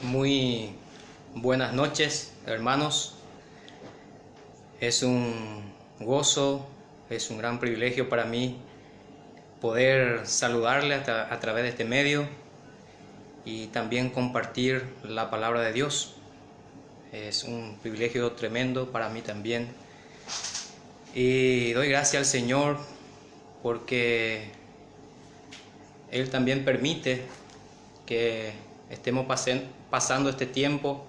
Muy buenas noches, hermanos. Es un gozo, es un gran privilegio para mí poder saludarle a través de este medio y también compartir la palabra de Dios. Es un privilegio tremendo para mí también. Y doy gracias al Señor porque Él también permite que estemos pasando este tiempo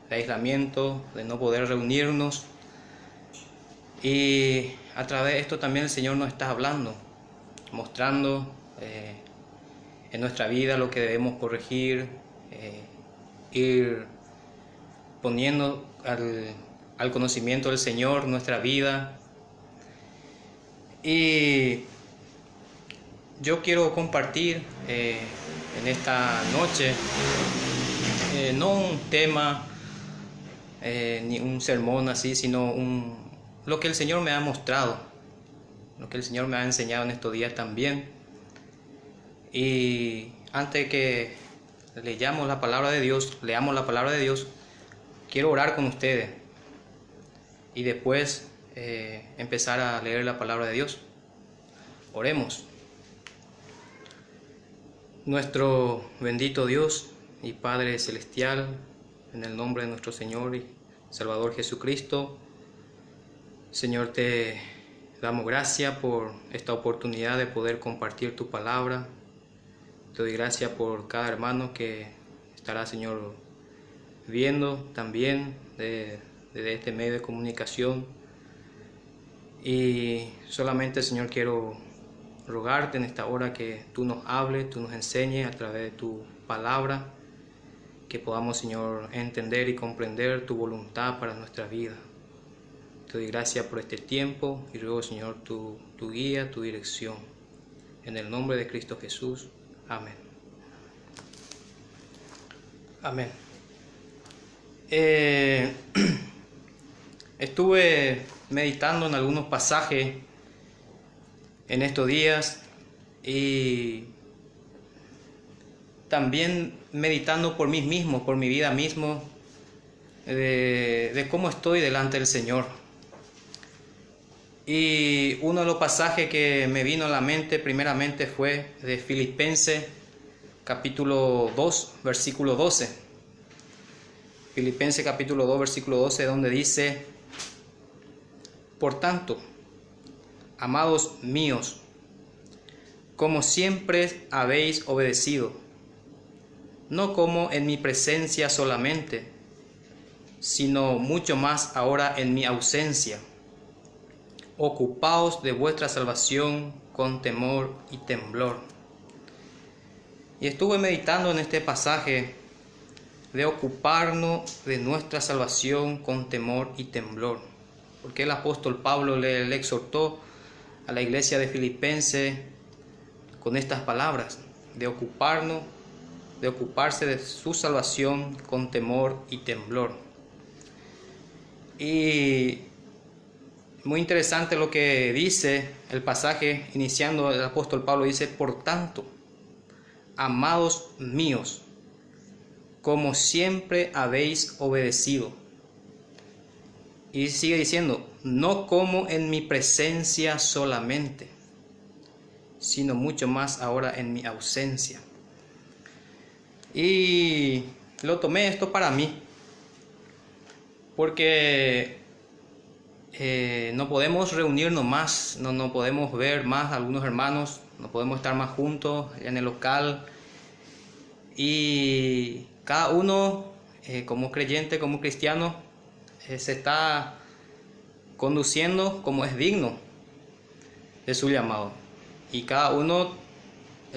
de aislamiento, de no poder reunirnos. Y a través de esto también el Señor nos está hablando, mostrando en nuestra vida lo que debemos corregir, ir poniendo al conocimiento del Señor nuestra vida. Y yo quiero compartir en esta noche no un tema ni un sermón así, sino lo que el Señor me ha mostrado, lo que el Señor me ha enseñado en estos días también. Y antes que leamos la palabra de Dios, quiero orar con ustedes y después empezar a leer la palabra de Dios. Oremos. Nuestro bendito Dios y Padre Celestial, en el nombre de nuestro Señor y Salvador Jesucristo, Señor, te damos gracias por esta oportunidad de poder compartir tu palabra. Te doy gracias por cada hermano que estará, Señor, viendo también desde este medio de comunicación. Y solamente, Señor, quiero rogarte en esta hora que tú nos hables, tú nos enseñes a través de tu palabra, que podamos, Señor, entender y comprender tu voluntad para nuestra vida. Te doy gracias por este tiempo y ruego, Señor, tu guía, tu dirección. En el nombre de Cristo Jesús. Amén. Amén. Estuve meditando en algunos pasajes en estos días y también meditando por mí mismo, por mi vida mismo, de cómo estoy delante del Señor. Y uno de los pasajes que me vino a la mente primeramente fue de Filipenses capítulo 2, versículo 12. Filipenses capítulo 2, versículo 12, donde dice: por tanto, amados míos, como siempre habéis obedecido, no como en mi presencia solamente, sino mucho más ahora en mi ausencia, ocupaos de vuestra salvación con temor y temblor. Y estuve meditando en este pasaje de ocuparnos de nuestra salvación con temor y temblor, porque el apóstol Pablo le exhortó a la iglesia de Filipenses con estas palabras, de ocuparse de su salvación con temor y temblor. Y muy interesante lo que dice el pasaje, iniciando el apóstol Pablo, dice: por tanto, amados míos, como siempre habéis obedecido. Y sigue diciendo: no como en mi presencia solamente, sino mucho más ahora en mi ausencia. Y lo tomé esto para mí, porque no podemos reunirnos más, no podemos ver más a algunos hermanos, no podemos estar más juntos en el local. Y cada uno, como creyente, como cristiano, se está conduciendo como es digno de su llamado. Y cada uno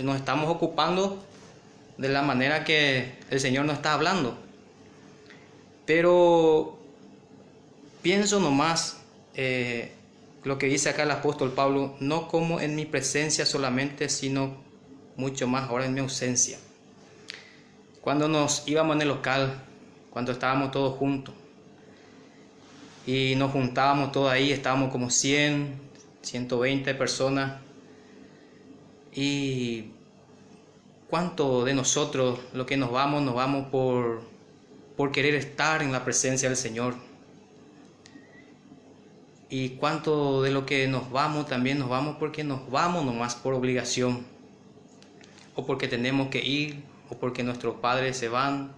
nos estamos ocupando de la manera que el Señor nos está hablando. Pero pienso nomás lo que dice acá el apóstol Pablo: no como en mi presencia solamente, sino mucho más ahora en mi ausencia. Cuando nos íbamos en el local, cuando estábamos todos juntos y nos juntábamos todos ahí, estábamos como 100, 120 personas. Y ¿Cuánto de nosotros lo que nos vamos por querer estar en la presencia del Señor? Y cuánto de lo que nos vamos también nos vamos porque nos vamos nomás por obligación, o porque tenemos que ir, o porque nuestros padres se van.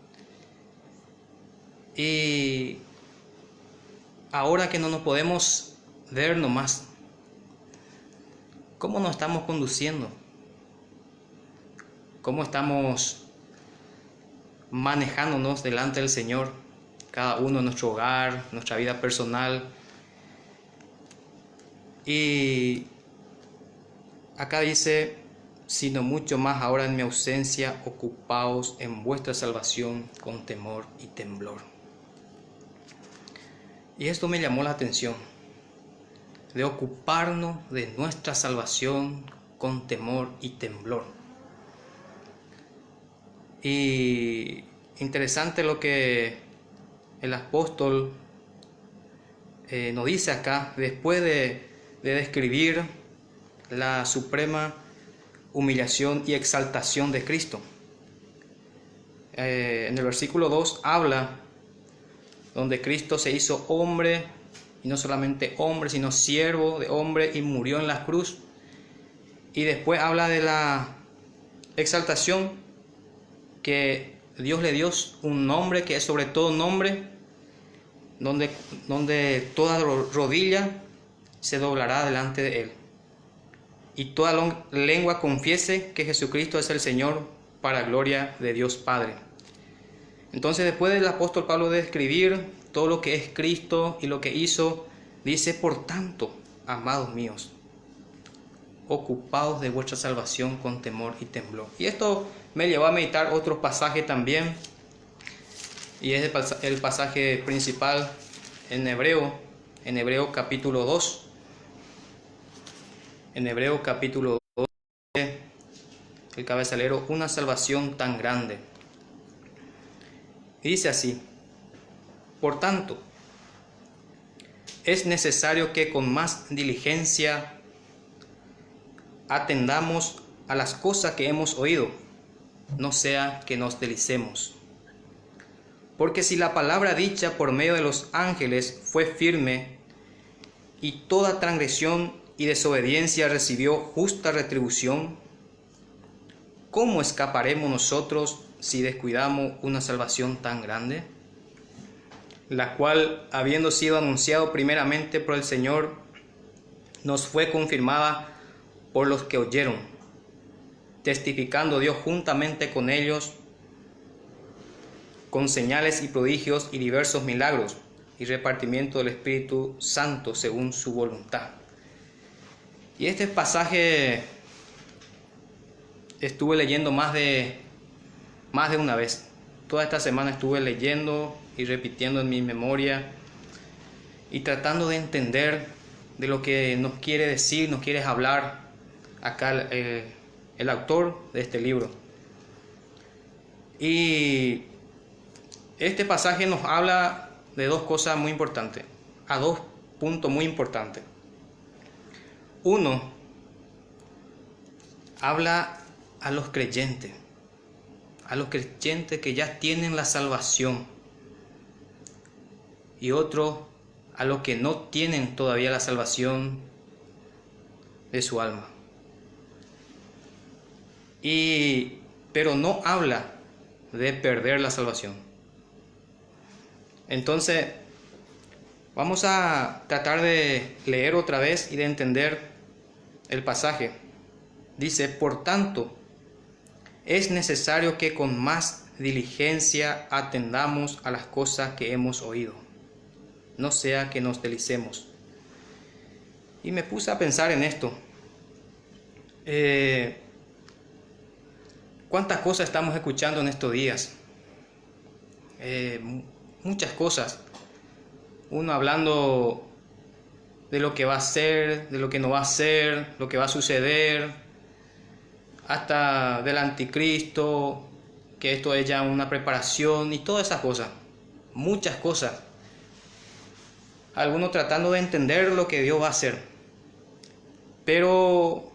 Y ahora que no nos podemos ver nomás, ¿cómo nos estamos conduciendo? ¿Cómo estamos manejándonos delante del Señor? Cada uno en nuestro hogar, nuestra vida personal. Y acá dice, sino mucho más ahora en mi ausencia, ocupaos en vuestra salvación con temor y temblor. Y esto me llamó la atención, de ocuparnos de nuestra salvación con temor y temblor. Y interesante lo que el apóstol nos dice acá, después de describir la suprema humillación y exaltación de Cristo. En el versículo 2 habla donde Cristo se hizo hombre, y no solamente hombre, sino siervo de hombre, y murió en la cruz. Y después habla de la exaltación, que Dios le dio un nombre que es sobre todo nombre, donde toda rodilla se doblará delante de Él, y toda lengua confiese que Jesucristo es el Señor, para gloria de Dios Padre. Entonces, después del apóstol Pablo de describir todo lo que es Cristo y lo que hizo, dice, por tanto, amados míos, ocupaos de vuestra salvación con temor y temblor. Y esto me llevó a meditar otro pasaje también, y es el pasaje principal en Hebreo capítulo 2. En Hebreo capítulo 2, el cabezalero, una salvación tan grande. Y dice así, por tanto, es necesario que con más diligencia atendamos a las cosas que hemos oído, no sea que nos deslicemos. Porque si la palabra dicha por medio de los ángeles fue firme, y toda transgresión y desobediencia recibió justa retribución, ¿cómo escaparemos nosotros si descuidamos una salvación tan grande? La cual, habiendo sido anunciado primeramente por el Señor, nos fue confirmada por los que oyeron, testificando Dios juntamente con ellos, con señales y prodigios y diversos milagros, y repartimiento del Espíritu Santo según su voluntad. Y este pasaje estuve leyendo más de una vez. Toda esta semana estuve leyendo y repitiendo en mi memoria y tratando de entender de lo que nos quiere decir, nos quiere hablar acá el autor de este libro. Y este pasaje nos habla de dos cosas muy importantes, a dos puntos muy importantes. Uno, habla a los creyentes que ya tienen la salvación, y otro, a los que no tienen todavía la salvación de su alma. Pero no habla de perder la salvación. Entonces, vamos a tratar de leer otra vez y de entender el pasaje. Dice, por tanto, es necesario que con más diligencia atendamos a las cosas que hemos oído, no sea que nos deslicemos. Y me puse a pensar en esto. ¿Cuántas cosas estamos escuchando en estos días? Muchas cosas. Uno hablando de lo que va a ser, de lo que no va a ser, lo que va a suceder, hasta del anticristo, que esto es ya una preparación y todas esas cosas. Muchas cosas. Algunos tratando de entender lo que Dios va a hacer. Pero,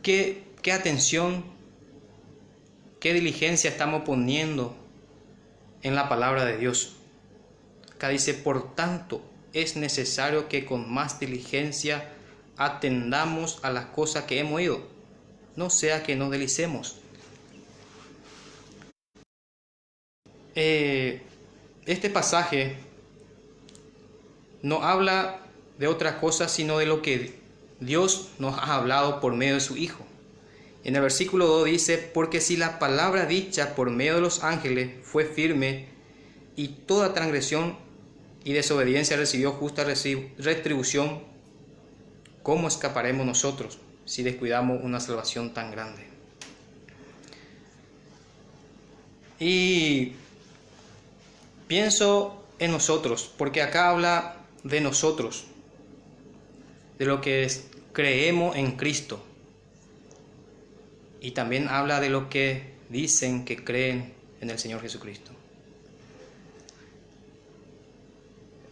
¿qué qué atención, qué diligencia estamos poniendo en la palabra de Dios. Acá dice, por tanto, es necesario que con más diligencia atendamos a las cosas que hemos oído, no sea que nos deslicemos. Este pasaje no habla de otra cosa sino de lo que Dios nos ha hablado por medio de su Hijo. En el versículo 2 dice, porque si la palabra dicha por medio de los ángeles fue firme, y toda transgresión y desobediencia recibió justa retribución, ¿cómo escaparemos nosotros si descuidamos una salvación tan grande? Y pienso en nosotros, porque acá habla de nosotros, de lo que creemos en Cristo. Y también habla de lo que dicen que creen en el Señor Jesucristo.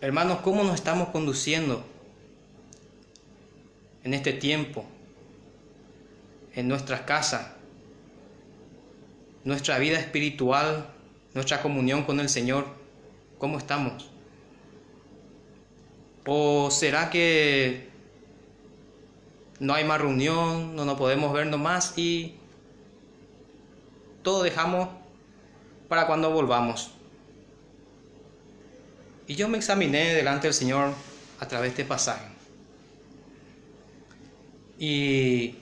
Hermanos, ¿cómo nos estamos conduciendo en este tiempo, en nuestras casas, nuestra vida espiritual, nuestra comunión con el Señor? ¿Cómo estamos? ¿O será que no hay más reunión, no nos podemos vernos más y todo dejamos para cuando volvamos? Y yo me examiné delante del Señor a través de este pasaje. Y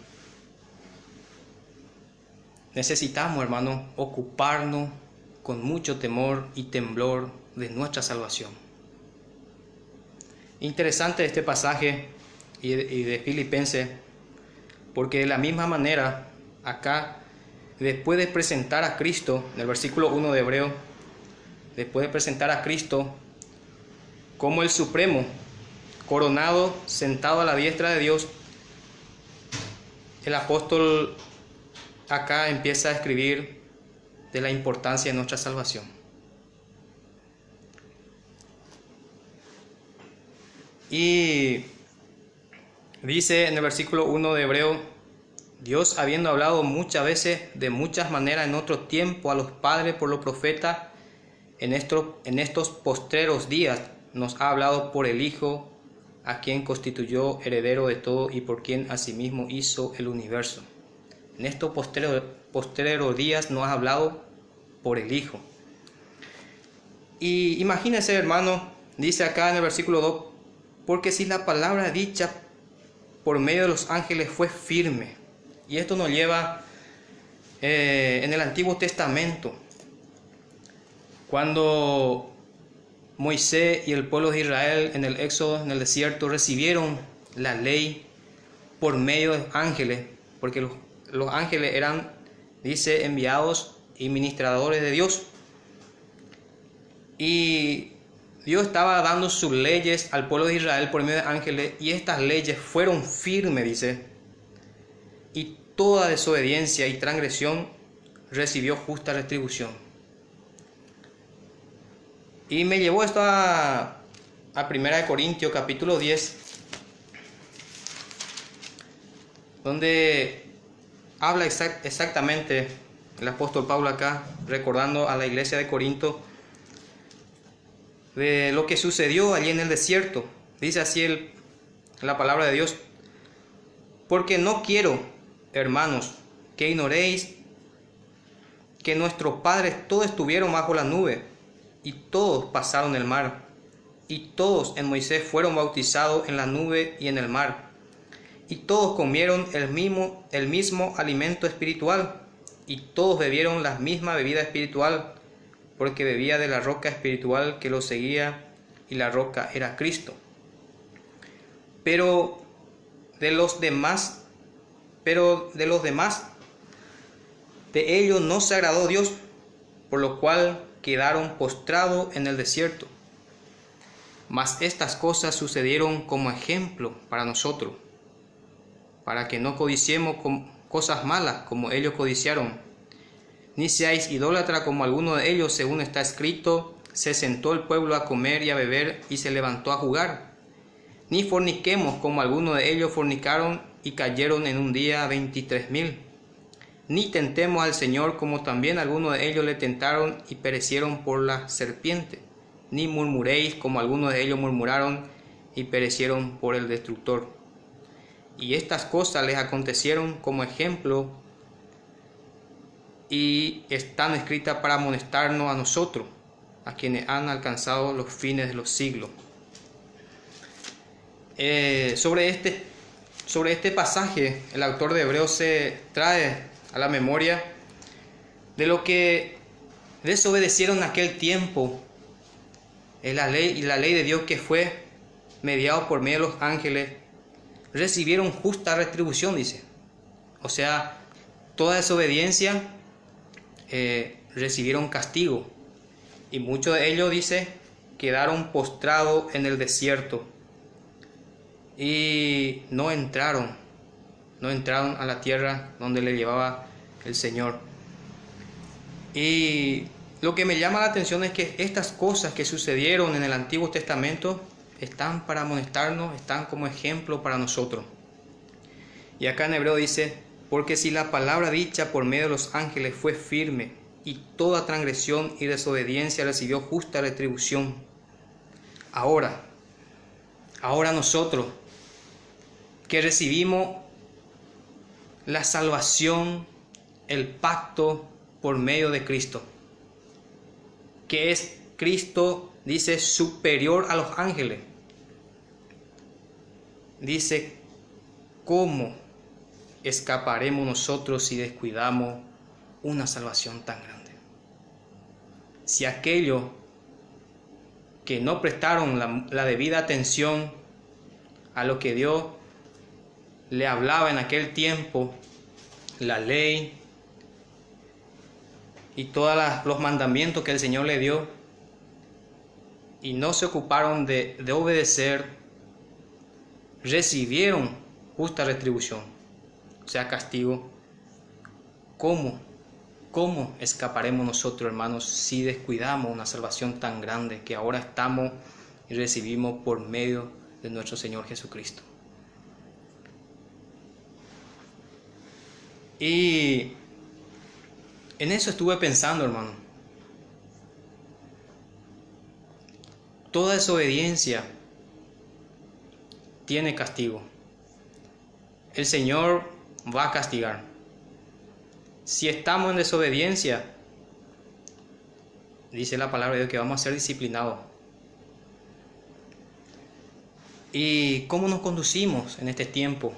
necesitamos, hermanos, ocuparnos con mucho temor y temblor de nuestra salvación. Interesante este pasaje y de Filipenses, porque de la misma manera, acá, después de presentar a Cristo, en el versículo 1 de Hebreo, después de presentar a Cristo como el Supremo, coronado, sentado a la diestra de Dios, el apóstol acá empieza a escribir de la importancia de nuestra salvación. Y dice en el versículo 1 de Hebreo, Dios, habiendo hablado muchas veces, de muchas maneras en otro tiempo a los padres por los profetas, en estos postreros días nos ha hablado por el Hijo, a quien constituyó heredero de todo y por quien asimismo hizo el universo. En estos postreros días nos ha hablado por el Hijo. Y imagínense, hermano, dice acá en el versículo 2, porque si la palabra dicha por medio de los ángeles fue firme. Y esto nos lleva en el Antiguo Testamento, cuando Moisés y el pueblo de Israel en el Éxodo, en el desierto, recibieron la ley por medio de ángeles, porque los ángeles eran, dice, enviados y ministradores de Dios. Y Dios estaba dando sus leyes al pueblo de Israel por medio de ángeles, y estas leyes fueron firmes, dice, y toda desobediencia y transgresión recibió justa retribución. Y me llevó esto a 1 Corintios capítulo 10, donde habla exactamente el apóstol Pablo acá, recordando a la iglesia de Corinto de lo que sucedió allí en el desierto. Dice así la palabra de Dios: porque no quiero, hermanos, que ignoréis que nuestros padres todos estuvieron bajo la nube, y todos pasaron el mar, y todos en Moisés fueron bautizados en la nube y en el mar, y todos comieron el mismo alimento espiritual, y todos bebieron la misma bebida espiritual, porque bebía de la roca espiritual que los seguía, y la roca era Cristo. Pero de los demás, de ellos no se agradó Dios, por lo cual quedaron postrados en el desierto. Mas estas cosas sucedieron como ejemplo para nosotros, para que no codiciemos cosas malas como ellos codiciaron. Ni seáis idólatra como alguno de ellos, según está escrito: se sentó el pueblo a comer y a beber, y se levantó a jugar. Ni forniquemos como algunos de ellos fornicaron, y cayeron en un día 23,000. ni tentemos al Señor, como también algunos de ellos le tentaron y perecieron por la serpiente. Ni murmuréis, como algunos de ellos murmuraron y perecieron por el destructor. Y estas cosas les acontecieron como ejemplo y están escritas para amonestarnos a nosotros, a quienes han alcanzado los fines de los siglos. Sobre este pasaje, el autor de Hebreos se trae a la memoria de lo que desobedecieron en aquel tiempo, la ley de Dios que fue mediado por medio de los ángeles, recibieron justa retribución, dice. O sea, toda desobediencia recibieron castigo, y muchos de ellos, dice, quedaron postrados en el desierto y no entraron a la tierra donde le llevaba el Señor. Y lo que me llama la atención es que estas cosas que sucedieron en el Antiguo Testamento están para amonestarnos, están como ejemplo para nosotros. Y acá en Hebreo dice: porque si la palabra dicha por medio de los ángeles fue firme, y toda transgresión y desobediencia recibió justa retribución, ahora nosotros que recibimos la salvación, el pacto por medio de Cristo, que es Cristo, dice, superior a los ángeles. Dice, ¿cómo escaparemos nosotros si descuidamos una salvación tan grande? Si aquellos que no prestaron la debida atención a lo que Dios le hablaba en aquel tiempo, la ley y todos los mandamientos que el Señor le dio, y no se ocuparon de obedecer, recibieron justa retribución, o sea, castigo. ¿Cómo escaparemos nosotros, hermanos, si descuidamos una salvación tan grande que ahora estamos y recibimos por medio de nuestro Señor Jesucristo? Y en eso estuve pensando, hermano. Toda desobediencia tiene castigo. El Señor va a castigar. Si estamos en desobediencia, dice la palabra de Dios que vamos a ser disciplinados. ¿Y cómo nos conducimos en este tiempo?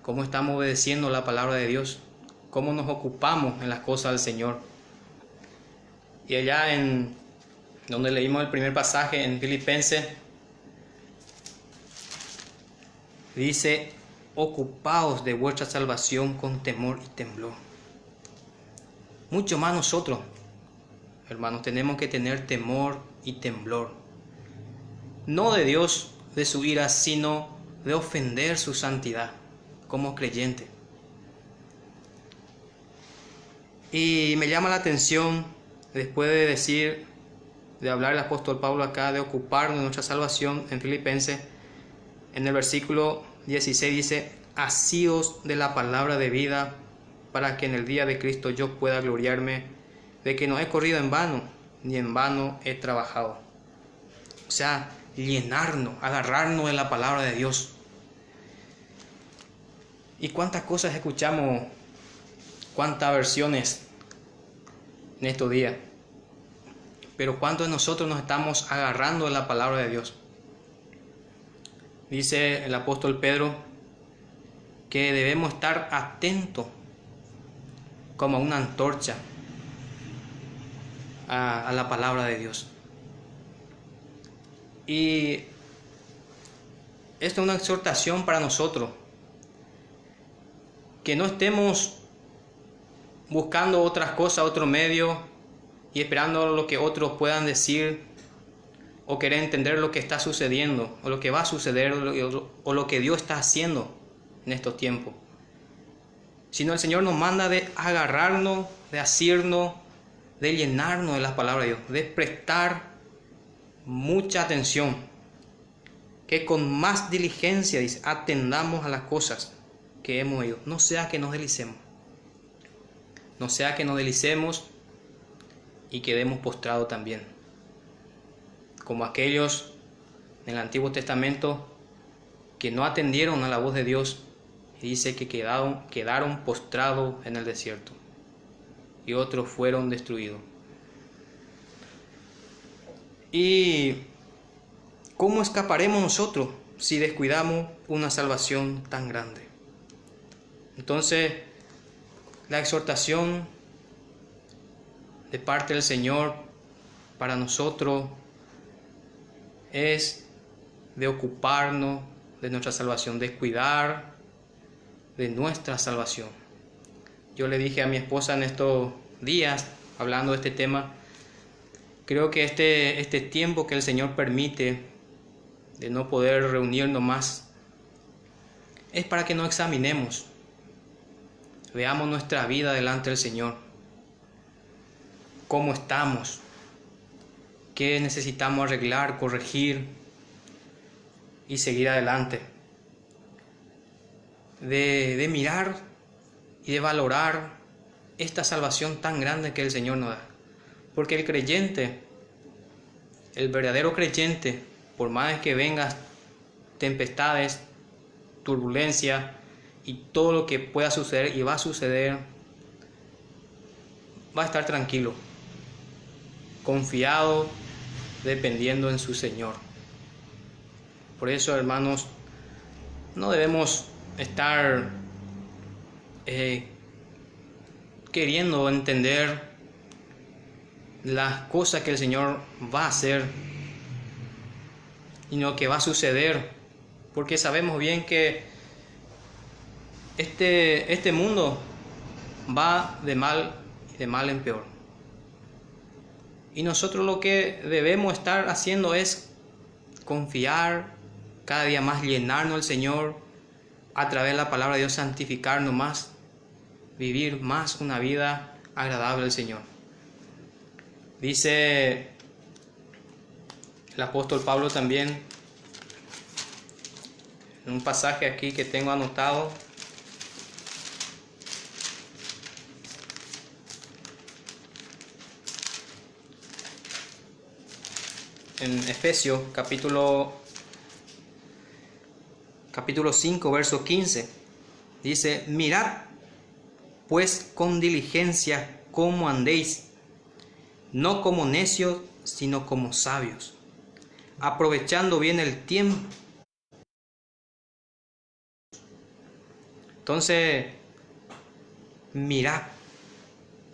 ¿Cómo estamos obedeciendo la palabra de Dios? ¿Cómo nos ocupamos en las cosas del Señor? Y allá en donde leímos el primer pasaje, en Filipenses, dice: ocupaos de vuestra salvación con temor y temblor. Mucho más nosotros, hermanos, tenemos que tener temor y temblor. No de Dios, de su ira, sino de ofender su santidad como creyente. Y me llama la atención, después de hablar el apóstol Pablo acá, de ocuparnos de nuestra salvación, en Filipenses, en el versículo 16 dice: asíos de la palabra de vida, para que en el día de Cristo yo pueda gloriarme de que no he corrido en vano, ni en vano he trabajado. O sea, llenarnos, agarrarnos de la palabra de Dios. Y cuántas cosas escuchamos, cuántas versiones en estos días. Pero ¿cuántos de nosotros nos estamos agarrando de la palabra de Dios? Dice el apóstol Pedro que debemos estar atentos como una antorcha a la palabra de Dios. Y esto es una exhortación para nosotros, que no estemos buscando otras cosas, otro medio, y esperando lo que otros puedan decir, o querer entender lo que está sucediendo, o lo que va a suceder, o lo que Dios está haciendo en estos tiempos. Sino el Señor nos manda de agarrarnos, de asirnos, de llenarnos de las palabras de Dios, de prestar mucha atención, que con más diligencia, dice, atendamos a las cosas que hemos oído. No sea que nos deslicemos. No sea que nos deslicemos y quedemos postrados también. Como aquellos en el Antiguo Testamento que no atendieron a la voz de Dios, y dice que quedaron postrados en el desierto y otros fueron destruidos. ¿Y cómo escaparemos nosotros si descuidamos una salvación tan grande? Entonces, la exhortación de parte del Señor para nosotros es de ocuparnos de nuestra salvación, de cuidar de nuestra salvación. Yo le dije a mi esposa en estos días, hablando de este tema, creo que este tiempo que el Señor permite de no poder reunirnos más es para que nos examinemos, veamos nuestra vida delante del Señor, cómo estamos, qué necesitamos arreglar, corregir y seguir adelante. De mirar y de valorar esta salvación tan grande que el Señor nos da. Porque el creyente, el verdadero creyente, por más que vengan tempestades, turbulencia y todo lo que pueda suceder y va a suceder, va a estar tranquilo, confiado, dependiendo en su Señor. Por eso, hermanos, no debemos estar queriendo entender las cosas que el Señor va a hacer y lo que va a suceder, porque sabemos bien que este mundo va de mal en peor, y nosotros lo que debemos estar haciendo es confiar, cada día más llenarnos del Señor, a través de la palabra de Dios santificarnos más, vivir más una vida agradable al Señor. Dice el apóstol Pablo también, en un pasaje aquí que tengo anotado, en Efesios capítulo 5, verso 15, dice: mirad pues con diligencia cómo andéis, no como necios, sino como sabios, aprovechando bien el tiempo. Entonces, mirad,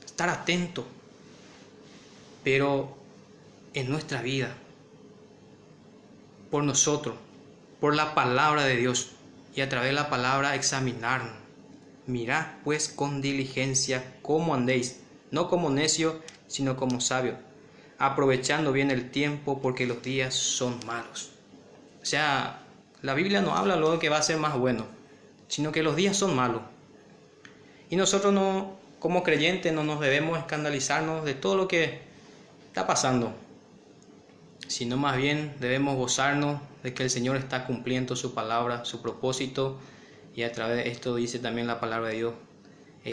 estar atento, pero en nuestra vida, por nosotros, por la palabra de Dios, y a través de la palabra examinarnos. Mirad pues con diligencia cómo andéis, no como necios, sino como sabios, aprovechando bien el tiempo, porque los días son malos. O sea, la Biblia no habla luego de que va a ser más bueno, sino que los días son malos. Y nosotros no, como creyentes, no nos debemos escandalizarnos de todo lo que está pasando, sino más bien debemos gozarnos de que el Señor está cumpliendo su palabra, su propósito, y a través de esto, dice también la palabra de Dios,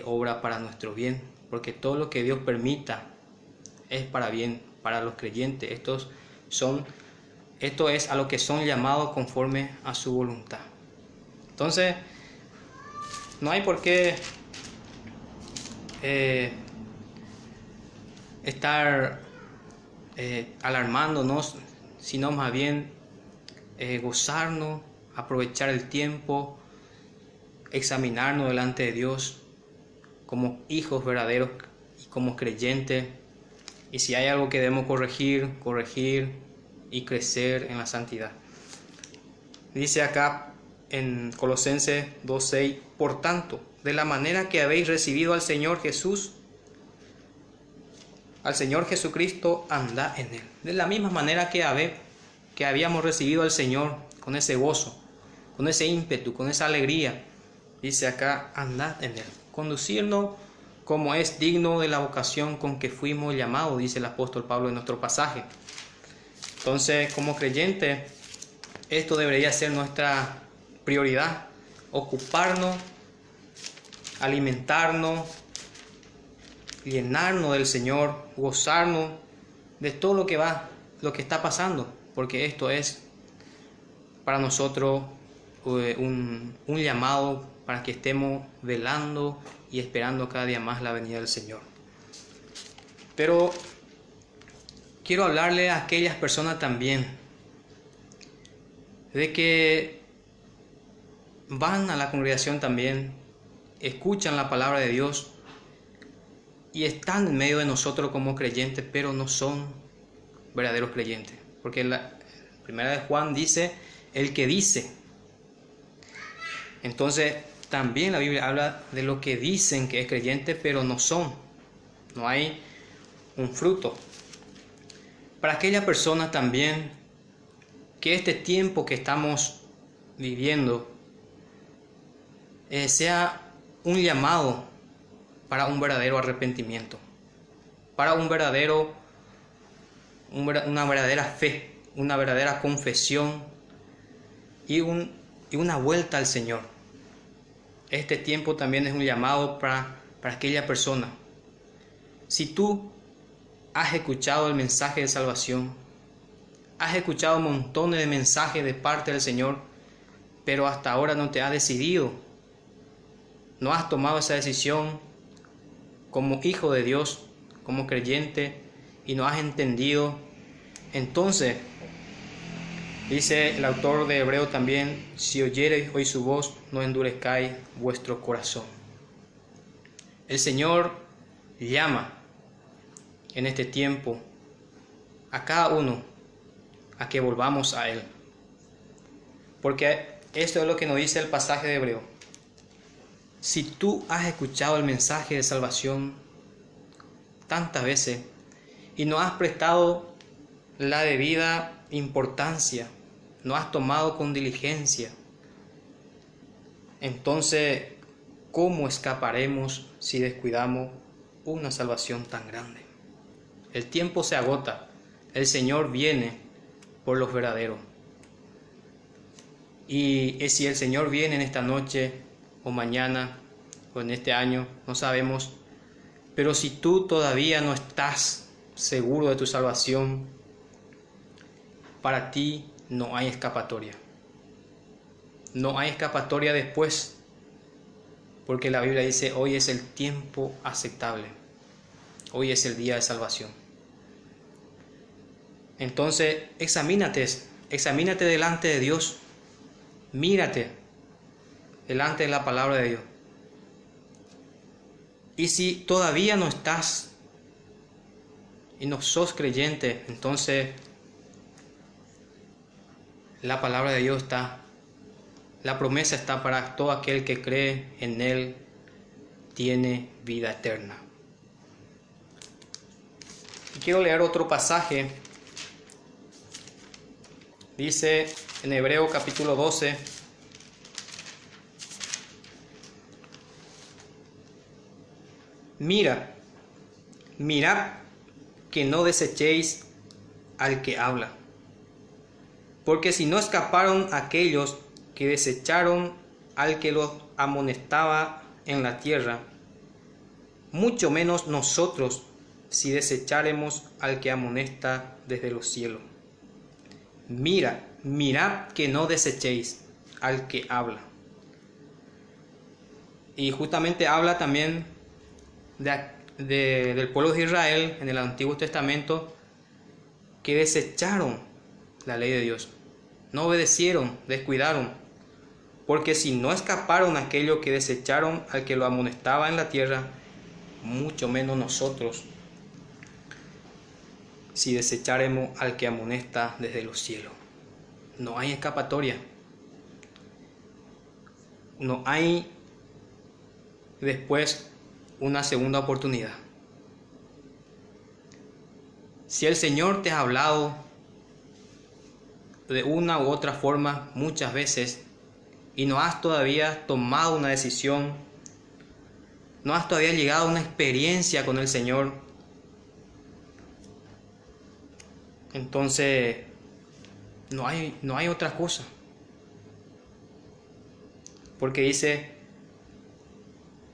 obra para nuestro bien, porque todo lo que Dios permita es para bien, para los creyentes. Esto es a lo que son llamados conforme a su voluntad. Entonces, no hay por qué estar alarmándonos, sino más bien gozarnos, aprovechar el tiempo, examinarnos delante de Dios como hijos verdaderos y como creyentes, y si hay algo que debemos corregir y crecer en la santidad. Dice acá en Colosenses 2:6: por tanto, de la manera que habéis recibido al Señor Jesucristo, andad en él. De la misma manera que habíamos recibido al Señor, con ese gozo, con ese ímpetu, con esa alegría, dice acá: andad en él. Conducirnos como es digno de la vocación con que fuimos llamados, dice el apóstol Pablo en nuestro pasaje. Entonces, como creyente, esto debería ser nuestra prioridad: ocuparnos alimentarnos, llenarnos del Señor, gozarnos de todo lo que está pasando, porque esto es para nosotros un llamado para que estemos velando y esperando cada día más la venida del Señor. Pero quiero hablarle a aquellas personas también de que van a la congregación también, escuchan la palabra de Dios y están en medio de nosotros como creyentes, pero no son verdaderos creyentes. Porque la primera de Juan dice, el que dice. Entonces, también la Biblia habla de lo que dicen que es creyente, pero no son. No hay un fruto. Para aquella persona también, que este tiempo que estamos viviendo sea un llamado para un verdadero arrepentimiento, para una verdadera fe, una verdadera confesión y una vuelta al Señor. Este tiempo también es un llamado para aquella persona. Si tú has escuchado el mensaje de salvación, has escuchado montones de mensajes de parte del Señor, pero hasta ahora no te has decidido, no has tomado esa decisión como hijo de Dios, como creyente, y no has entendido, entonces, dice el autor de Hebreo también, si oyereis hoy su voz, no endurezcáis vuestro corazón. El Señor llama en este tiempo a cada uno a que volvamos a Él. Porque esto es lo que nos dice el pasaje de Hebreo. Si tú has escuchado el mensaje de salvación tantas veces y no has prestado la debida importancia, no has tomado con diligencia, entonces, ¿cómo escaparemos si descuidamos una salvación tan grande? El tiempo se agota, el Señor viene por los verdaderos. Y si el Señor viene en esta noche o mañana o en este año, no sabemos, pero si tú todavía no estás seguro de tu salvación, para ti no hay escapatoria. No hay escapatoria después, porque la Biblia dice, hoy es el tiempo aceptable, hoy es el día de salvación. Entonces, examínate delante de Dios, mírate delante de la palabra de Dios. Y si todavía no estás y no sos creyente, entonces la palabra de Dios está, la promesa está para todo aquel que cree en Él, tiene vida eterna. Y quiero leer otro pasaje. Dice en Hebreo capítulo 12, mirad que no desechéis al que habla, porque si no escaparon aquellos que desecharon al que los amonestaba en la tierra, mucho menos nosotros si desecharemos al que amonesta desde los cielos. Mirad que no desechéis al que habla. Y justamente habla también del pueblo de Israel en el Antiguo Testamento, que desecharon la ley de Dios, no obedecieron, descuidaron, porque si no escaparon aquellos que desecharon al que lo amonestaba en la tierra, mucho menos nosotros si desecharemos al que amonesta desde los cielos. No hay escapatoria, no hay después una segunda oportunidad. Si el Señor te ha hablado de una u otra forma muchas veces y no has todavía tomado una decisión, no has todavía llegado a una experiencia con el Señor, entonces no hay otra cosa. Porque dice,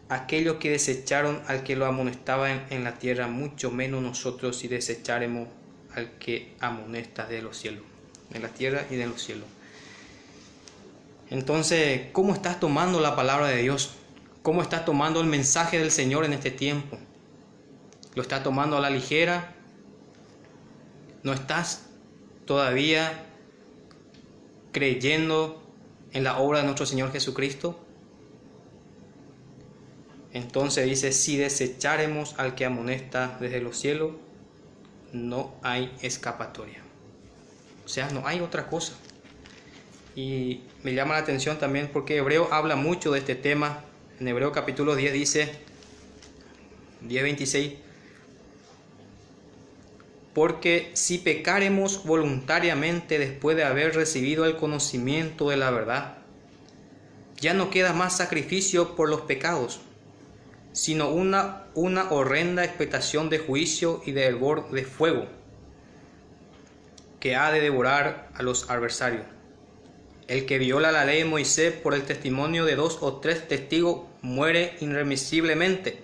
aquellos que desecharon al que lo amonestaba en la tierra, mucho menos nosotros si desecharemos al que amonesta de los cielos, en la tierra y de los cielos. Entonces, ¿cómo estás tomando la palabra de Dios? ¿Cómo estás tomando el mensaje del Señor en este tiempo? ¿Lo estás tomando a la ligera? ¿No estás todavía creyendo en la obra de nuestro Señor Jesucristo? Entonces dice, si desecharemos al que amonesta desde los cielos, no hay escapatoria. O sea, no hay otra cosa. Y me llama la atención también porque Hebreo habla mucho de este tema. En Hebreo capítulo 10 dice, 10:26, porque si pecaremos voluntariamente después de haber recibido el conocimiento de la verdad, ya no queda más sacrificio por los pecados, sino una horrenda expectación de juicio y de hervor de fuego que ha de devorar a los adversarios. El que viola la ley de Moisés por el testimonio de 2 o 3 testigos muere irremisiblemente.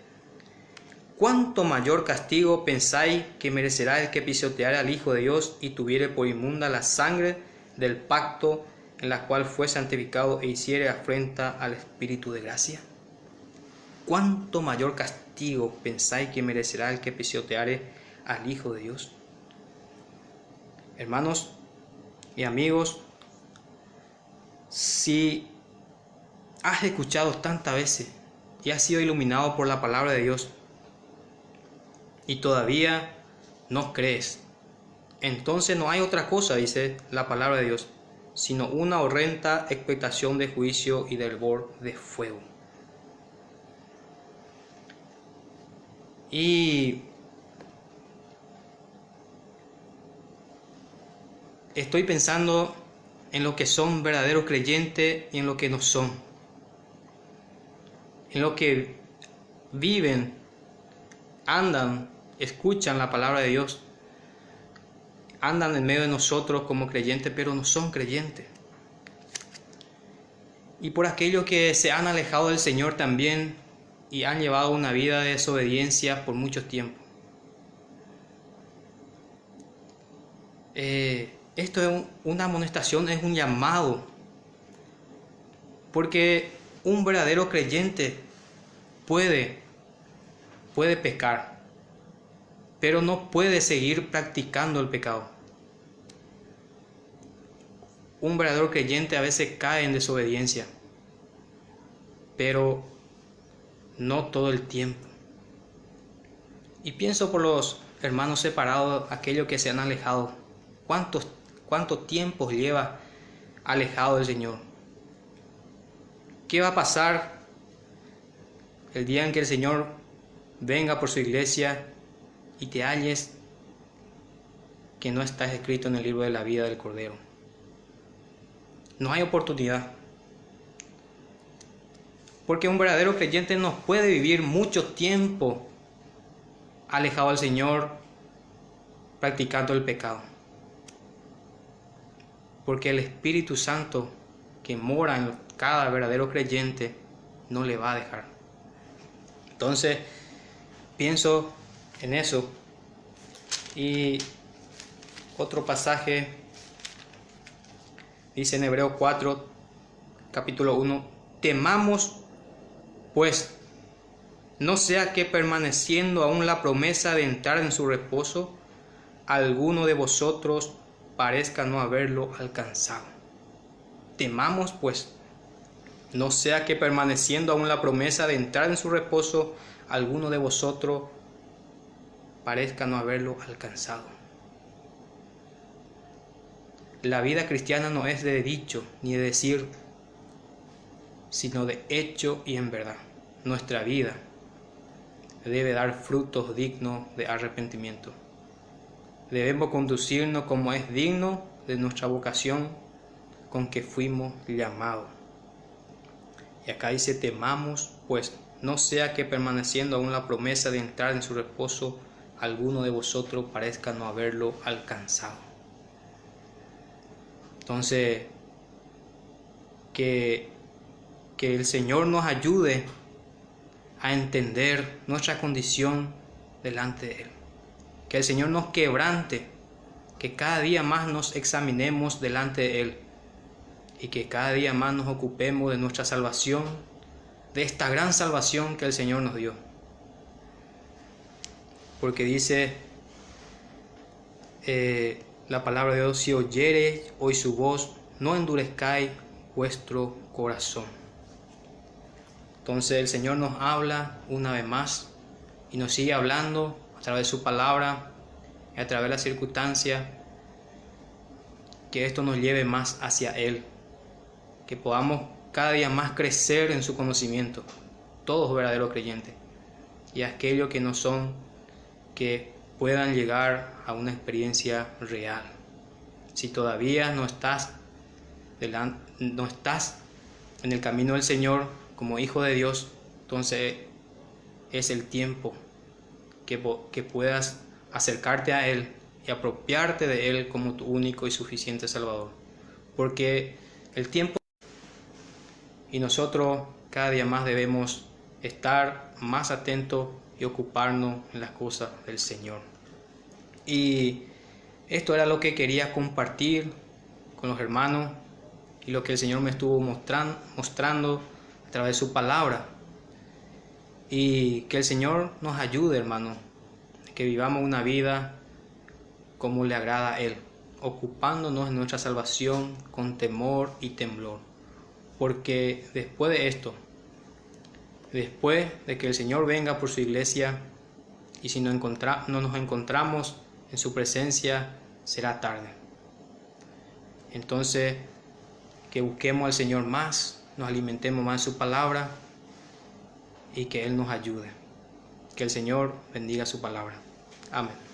¿Cuánto mayor castigo pensáis que merecerá el que pisoteare al Hijo de Dios y tuviere por inmunda la sangre del pacto en la cual fue santificado e hiciere afrenta al Espíritu de gracia? ¿Cuánto mayor castigo pensáis que merecerá el que pisoteare al Hijo de Dios? Hermanos y amigos, si has escuchado tantas veces y has sido iluminado por la palabra de Dios y todavía no crees, entonces no hay otra cosa, dice la palabra de Dios, sino una horrenda expectación de juicio y de hervor de fuego. Y estoy pensando en lo que son verdaderos creyentes y en lo que no son, en lo que viven, andan, escuchan la palabra de Dios, andan en medio de nosotros como creyentes, pero no son creyentes. Y por aquellos que se han alejado del Señor también y han llevado una vida de desobediencia por mucho tiempo. Esto es una amonestación, es un llamado, porque un verdadero creyente puede pecar, pero no puede seguir practicando el pecado. Un verdadero creyente a veces cae en desobediencia, pero no todo el tiempo. Y pienso por los hermanos separados, aquellos que se han alejado. ¿Cuánto tiempo lleva alejado del Señor? ¿Qué va a pasar el día en que el Señor venga por su iglesia y te halles que no estás escrito en el libro de la vida del Cordero? No hay oportunidad. Porque un verdadero creyente no puede vivir mucho tiempo alejado del Señor practicando el pecado. Porque el Espíritu Santo que mora en cada verdadero creyente no le va a dejar. Entonces, pienso en eso. Y otro pasaje dice en Hebreos 4, capítulo 1, temamos pues, no sea que permaneciendo aún la promesa de entrar en su reposo, alguno de vosotros parezca no haberlo alcanzado. Temamos pues, no sea que permaneciendo aún la promesa de entrar en su reposo, alguno de vosotros parezca no haberlo alcanzado. La vida cristiana no es de dicho ni de decir, sino de hecho y en verdad. Nuestra vida debe dar frutos dignos de arrepentimiento. Debemos conducirnos como es digno de nuestra vocación con que fuimos llamados. Y acá dice, temamos pues, no sea que permaneciendo aún la promesa de entrar en su reposo, alguno de vosotros parezca no haberlo alcanzado. Entonces, que el Señor nos ayude a entender nuestra condición delante de Él. Que el Señor nos quebrante, que cada día más nos examinemos delante de Él y que cada día más nos ocupemos de nuestra salvación, de esta gran salvación que el Señor nos dio. Porque dice la palabra de Dios: si oyereis hoy su voz, no endurezcáis vuestro corazón. Entonces el Señor nos habla una vez más y nos sigue hablando a través de su palabra y a través de las circunstancias, que esto nos lleve más hacia Él, que podamos cada día más crecer en su conocimiento, todos verdaderos creyentes, y aquellos que no son, que puedan llegar a una experiencia real. Si todavía no estás en el camino del Señor como hijo de Dios, entonces es el tiempo que puedas acercarte a Él y apropiarte de Él como tu único y suficiente Salvador. Porque el tiempo, y nosotros cada día más debemos estar más atentos y ocuparnos en las cosas del Señor. Y esto era lo que quería compartir con los hermanos y lo que el Señor me estuvo mostrando a través de su palabra. Y que el Señor nos ayude, hermano, que vivamos una vida como le agrada a Él, ocupándonos de nuestra salvación con temor y temblor. Porque después de esto, después de que el Señor venga por su iglesia, y si no nos encontramos en su presencia, será tarde. Entonces, que busquemos al Señor más, nos alimentemos más de su palabra y que Él nos ayude. Que el Señor bendiga su palabra. Amén.